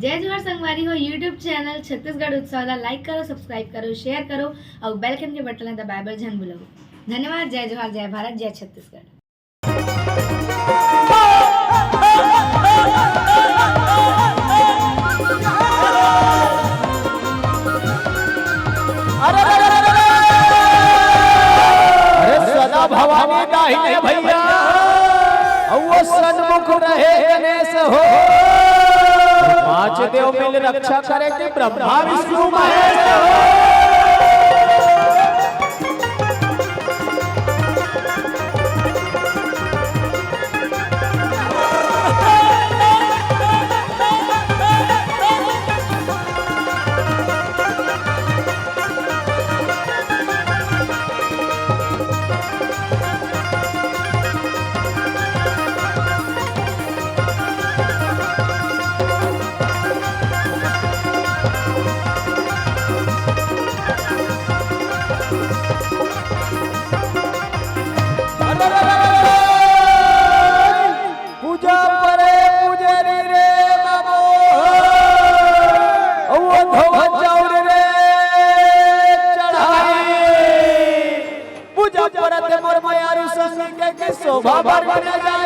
जय जोहार संगवारी हो यूट्यूब चैनल छत्तीसगढ़ उत्सव लाइक करो, सब्सक्राइब करो, शेयर करो और बेल आइकन के बटन दबाए बर झन भूलो। धन्यवाद। जय जोहार, जय भारत, जय छत्तीसगढ़। अरे सदा भवानी दाहिने भैया वो सन्मुख रहे गणेश हो, पांच देव मिल रक्षा करे कि ब्रह्मा विष्णु महेश हो। पूजा परे पुजारी रे बाबू वो धोवन चाउर रे चढ़ाई पूजा परत मोर मायारू संग के शोभा बढ़ जाए।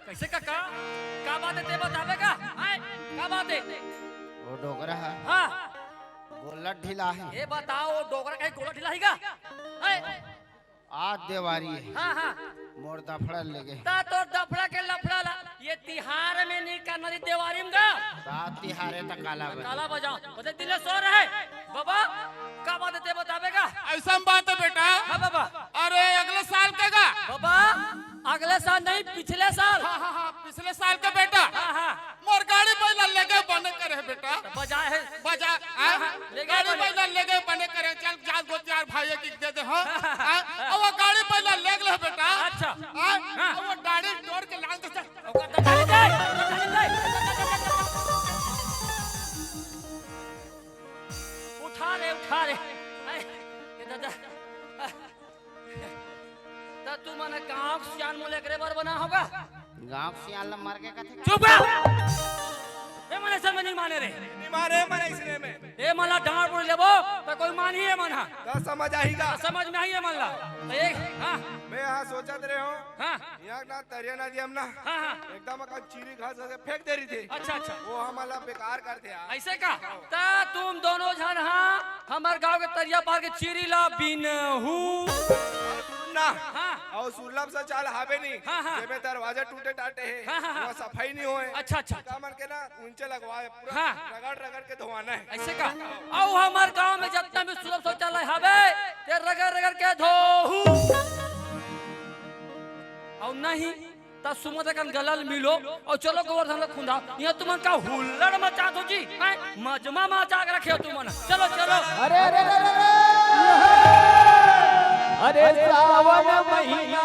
कैसे का बात है ते बतावेगा? का बात है? वो डोगरा है, हाँ गोला ढीला है। ये बताओ डोगरा कहीं गोला ढीला हैगा? आज देवारी है, हाँ हाँ मोर दफड़ा ले गए। ता तो दफड़ा के लफड़ा ला ये तिहार में नहीं करना दी देवारी में गा रात तिहारे तक काला बजे। काला बजाओ बता दिले सो रहे बाबा का बात है ते बतावेगा? ऐसा बात है बेटा। हाँ बाबा अरे अगले साल का गा। बाबा अगले साल नहीं पिछले साल। हाँ, पिछले साल का बेटा। हाँ हाँ मोर गाड़ी पहला ले गए बने करे बेटा। बजा है बजा गाड़ी पहला ले गए बने करे। चल जात गो चार भाई की दे दे। हाँ और वो गाड़ी पहला ले गए बेटा। अच्छा वो गाड़ी तोड़ के लांग दे। ओकर तो डाली जाए उठा रे ये दादा ता तू मने गांव सियान मोले करे बर बना होगा। गांव से आला मार के कथे। चुप रह ए मने समझ नहीं माने रे नहीं मारे मने इसने में ए मला डांड बोल लेबो तो कोई मान ही है मन हां तो समझ आएगा। समझ में आई है मन ला तो एक हां मैं यहाँ सोचा रहे हूँ हां यहाँ ना तरिया नदी हम ना हां हां एकदम का चीरी घास से फेंक दे रही थी। अच्छा अच्छा वो हमारा बेकार करते यार। ऐसे का ता तुम दोनों जन हां हमार गांव के तरिया पार के चीरी ला बिनहू ना हां और सुलभ से चाल हावे नहीं हाँ, हाँ। जेबे दरवाजे टूटे टाटे हैं हाँ, हाँ, हाँ। वो सफाई नहीं होए। अच्छा अच्छा का मन के ना ऊंचे लगवाए पूरा हाँ। रगड़ रगड़ के धोवाना है। ऐसे का औ हमार गांव में जितना भी सुलभ शौचालय हवे ते रगड़ रगड़ के धोहू और नहीं ता सुमत कन गलल मिलो और चलो गोवर्धन ला खुंदा यहाँ तुमन का हुल्लड़ मचा दो जी हैं मजमा मचा के रखे हो तुमन। चलो चलो अरे अरे अरे सावन महीना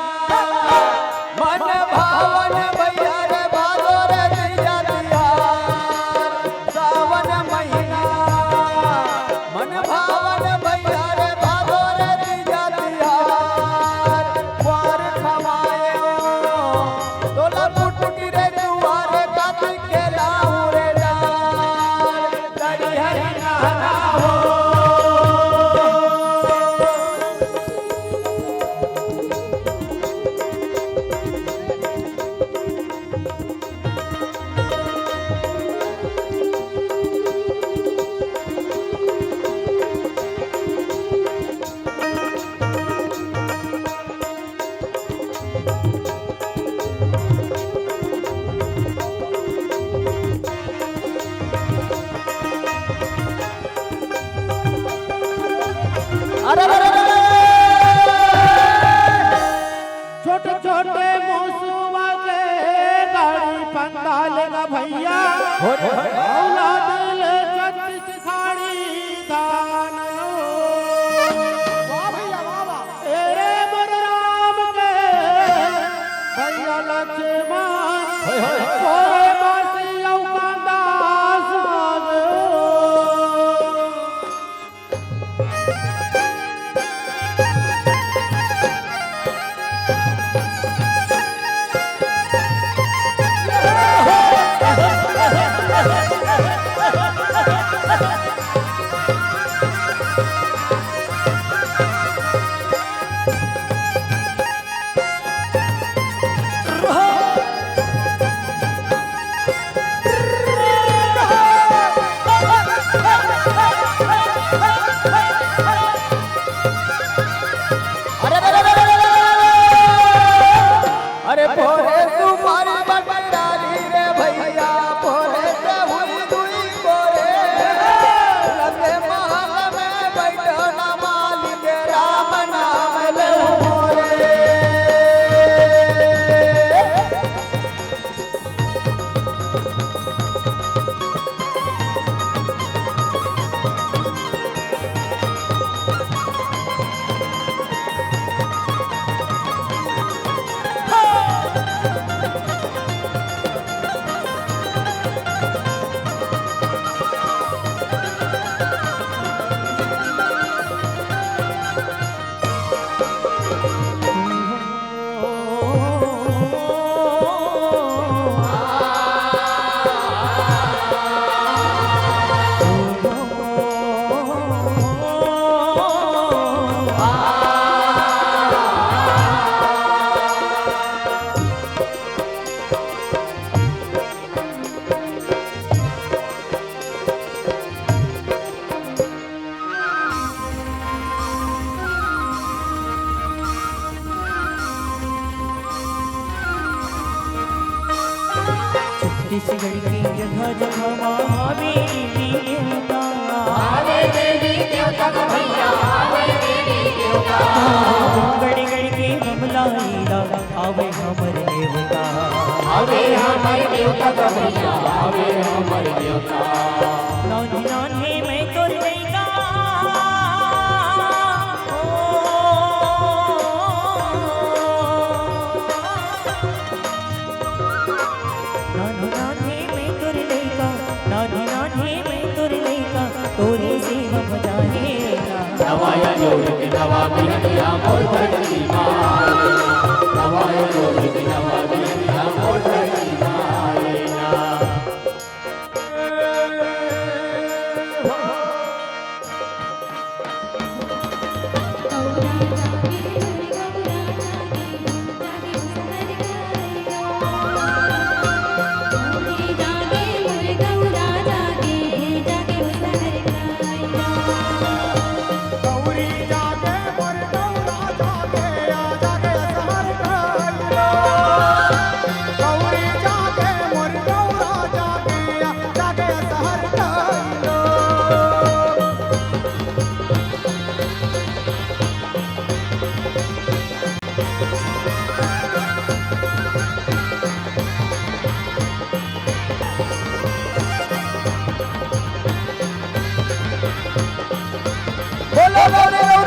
मन भावन भैया रे भादो रे दैया दिया सावन महीना अरे छोटे छोटे मोसुआ के गाड़ी पंदा लेगा भैया औलाद ले 36 खाड़ी धान लो। वाह भैया वाह ए मोर राम के भैया लक्ष्मण कोरे बासी औकांदा सागो। अरे पोरे तुम्हारी बंडारी रे भैया पोरे से हुई दुई पोरे लगे महल में बैठो ना मालिक राम नाम ले मोरे। छत्तीसगढ़ की जगह जगह महावे देवी देवता गड़ी गड़ी के हमला लीला आवे हमर देवता नानी नानी मैं तोर लइका नानी नानी मैं तोर लइका नानी नानी मैं तोर लइका तोरे से हम जानेगा नवाया जोड़ के नवा बिहनिया मोर धरती माँ नवाया जोड़ के नवा बिहनिया मोर धरती माँ। बोलो बोलो